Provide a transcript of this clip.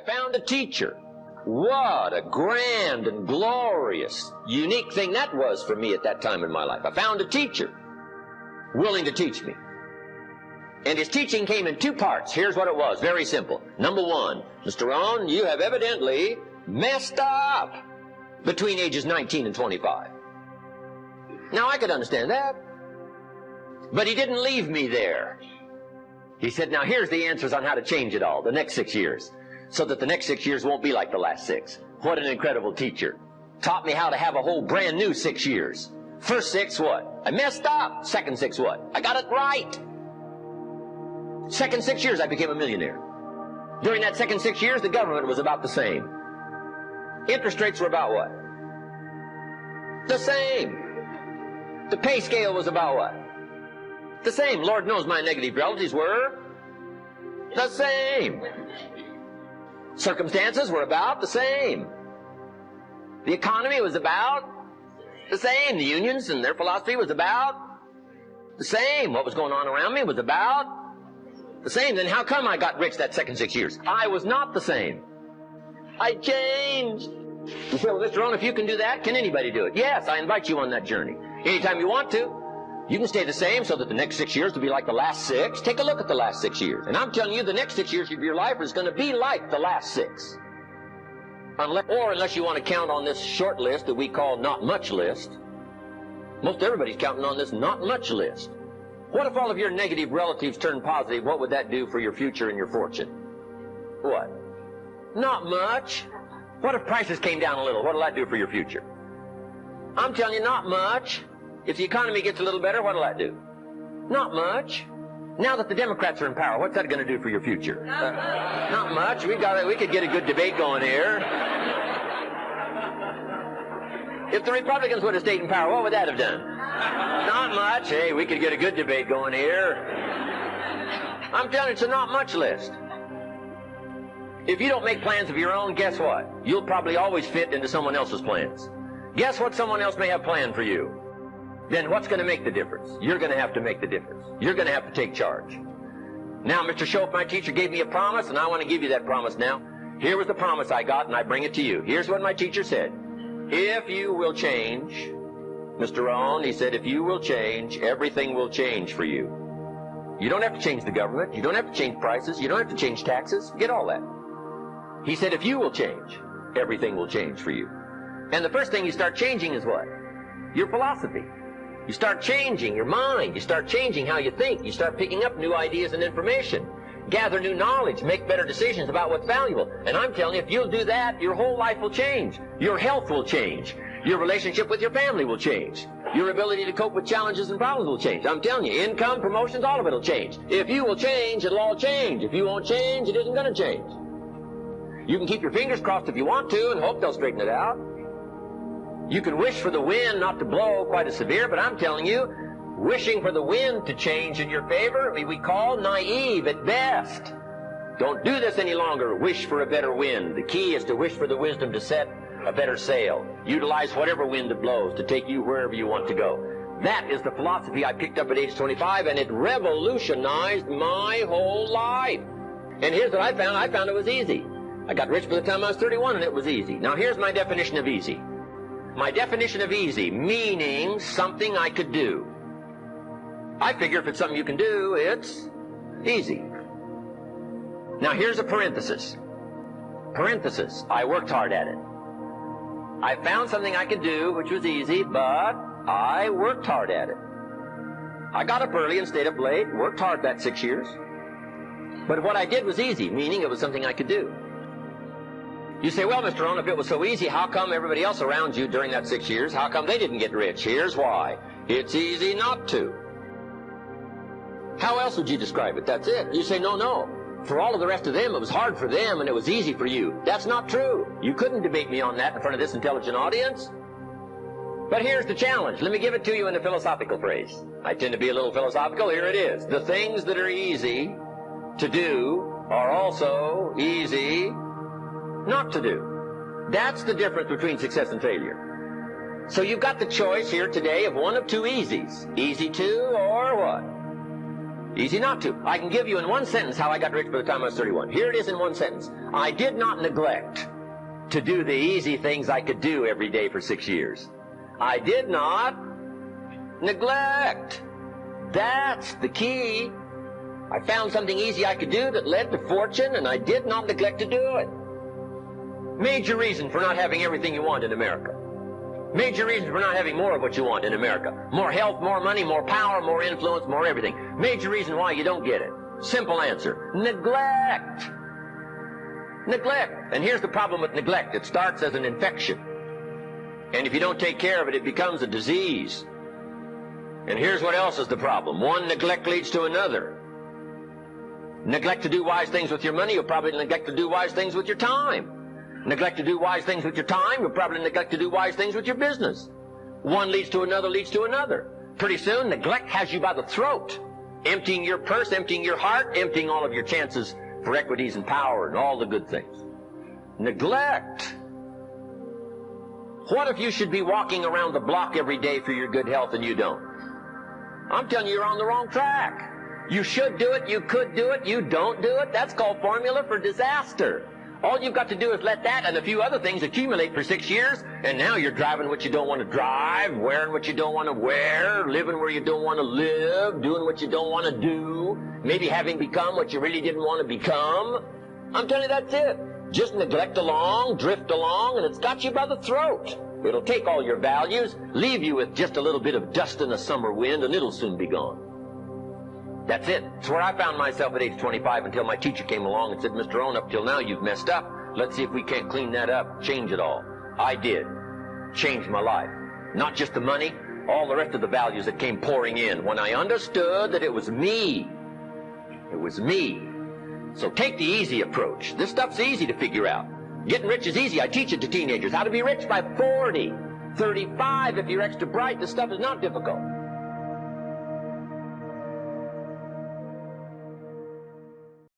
found a teacher. What a grand and glorious, unique thing that was for me at that time in my life. I found a teacher willing to teach me. And his teaching came in two parts. Here's what it was, very simple. Number one, Mr. Rohn, you have evidently messed up between ages 19 and 25. Now, I could understand that. But he didn't leave me there. He said, now here's the answers on how to change it all, the next 6 years, so that the next 6 years won't be like the last 6. What an incredible teacher. Taught me how to have a whole brand new 6 years. First 6, what? I messed up. Second 6, what? I got it right. Second 6 years, I became a millionaire. During that second 6 years, the government was about the same. Interest rates were about what? The same. The pay scale was about what? The same. Lord knows my negative relatives were the same. Circumstances were about the same. The economy was about the same. The unions and their philosophy was about the same. What was going on around me was about the same. Then how come I got rich that second 6 years? I was not the same. I changed. You say, well, Mr. Rohn, if you can do that, can anybody do it? Yes, I invite you on that journey. Anytime you want to. You can stay the same so that the next 6 years will be like the last 6. Take a look at the last 6 years. And I'm telling you, the next 6 years of your life is going to be like the last 6. Unless you want to count on this short list that we call not much list. Most everybody's counting on this not much list. What if all of your negative relatives turn positive? What would that do for your future and your fortune? What? Not much. What if prices came down a little? What will that do for your future? I'm telling you, not much. If the economy gets a little better, what will that do? Not much. Now that the Democrats are in power, what's that going to do for your future? Not much. We could get a good debate going here. If the Republicans would have stayed in power, what would that have done? Not much. Hey, we could get a good debate going here. I'm telling you, it's a not much list. If you don't make plans of your own, guess what? You'll probably always fit into someone else's plans. Guess what someone else may have planned for you? Then what's going to make the difference? You're going to have to make the difference. You're going to have to take charge. Now, Mr. Schoaf, my teacher, gave me a promise, and I want to give you that promise now. Here was the promise I got, and I bring it to you. Here's what my teacher said. If you will change, Mr. Rohn, he said, if you will change, everything will change for you. You don't have to change the government. You don't have to change prices. You don't have to change taxes. Forget all that. He said, if you will change, everything will change for you. And the first thing you start changing is what? Your philosophy. You start changing your mind. You start changing how you think. You start picking up new ideas and information. Gather new knowledge. Make better decisions about what's valuable. And I'm telling you, if you'll do that, your whole life will change. Your health will change. Your relationship with your family will change. Your ability to cope with challenges and problems will change. I'm telling you, income, promotions, all of it will change. If you will change, it'll all change. If you won't change, it isn't going to change. You can keep your fingers crossed if you want to and hope they'll straighten it out. You can wish for the wind not to blow quite as severe, but I'm telling you, wishing for the wind to change in your favor, we call naive at best. Don't do this any longer. Wish for a better wind. The key is to wish for the wisdom to set a better sail. Utilize whatever wind it blows to take you wherever you want to go. That is the philosophy I picked up at age 25, and it revolutionized my whole life. And here's what I found. I found it was easy. I got rich by the time I was 31, and it was easy. Now, here's my definition of easy. My definition of easy, meaning something I could do. I figure if it's something you can do, it's easy. Now, here's a parenthesis. Parenthesis, I worked hard at it. I found something I could do, which was easy, but I worked hard at it. I got up early and stayed up late, worked hard that 6 years. But what I did was easy, meaning it was something I could do. You say, well, Mr. Rohn, if it was so easy, how come everybody else around you during that 6 years, how come they didn't get rich? Here's why. It's easy not to. How else would you describe it? That's it. You say, no. For all of the rest of them, it was hard for them and it was easy for you. That's not true. You couldn't debate me on that in front of this intelligent audience. But here's the challenge. Let me give it to you in a philosophical phrase. I tend to be a little philosophical. Here it is. The things that are easy to do are also easy not to do. That's the difference between success and failure. So you've got the choice here today of one of two easies. Easy to or what? Easy not to. I can give you in one sentence how I got rich by the time I was 31. Here it is in one sentence. I did not neglect to do the easy things I could do every day for 6 years. I did not neglect. That's the key. I found something easy I could do that led to fortune, and I did not neglect to do it. Major reason for not having everything you want in America. Major reason for not having more of what you want in America. More health, more money, more power, more influence, more everything. Major reason why you don't get it. Simple answer. Neglect. Neglect. And here's the problem with neglect. It starts as an infection. And if you don't take care of it, it becomes a disease. And here's what else is the problem. One neglect leads to another. Neglect to do wise things with your money, you'll probably neglect to do wise things with your time. Neglect to do wise things with your time, you'll probably neglect to do wise things with your business. One leads to another, leads to another. Pretty soon, neglect has you by the throat, emptying your purse, emptying your heart, emptying all of your chances for equities and power and all the good things. Neglect. What if you should be walking around the block every day for your good health and you don't? I'm telling you, you're on the wrong track. You should do it, you could do it, you don't do it. That's called formula for disaster. All you've got to do is let that and a few other things accumulate for 6 years, and now you're driving what you don't want to drive, wearing what you don't want to wear, living where you don't want to live, doing what you don't want to do, maybe having become what you really didn't want to become. I'm telling you, that's it. Just neglect along, drift along, and it's got you by the throat. It'll take all your values, leave you with just a little bit of dust in the summer wind, and it'll soon be gone. That's it. It's where I found myself at age 25 until my teacher came along and said, Mr. Rohn, up till now you've messed up. Let's see if we can't clean that up, change it all. I did. Changed my life. Not just the money, all the rest of the values that came pouring in when I understood that it was me. It was me. So take the easy approach. This stuff's easy to figure out. Getting rich is easy. I teach it to teenagers. How to be rich by 40, 35. If you're extra bright, this stuff is not difficult.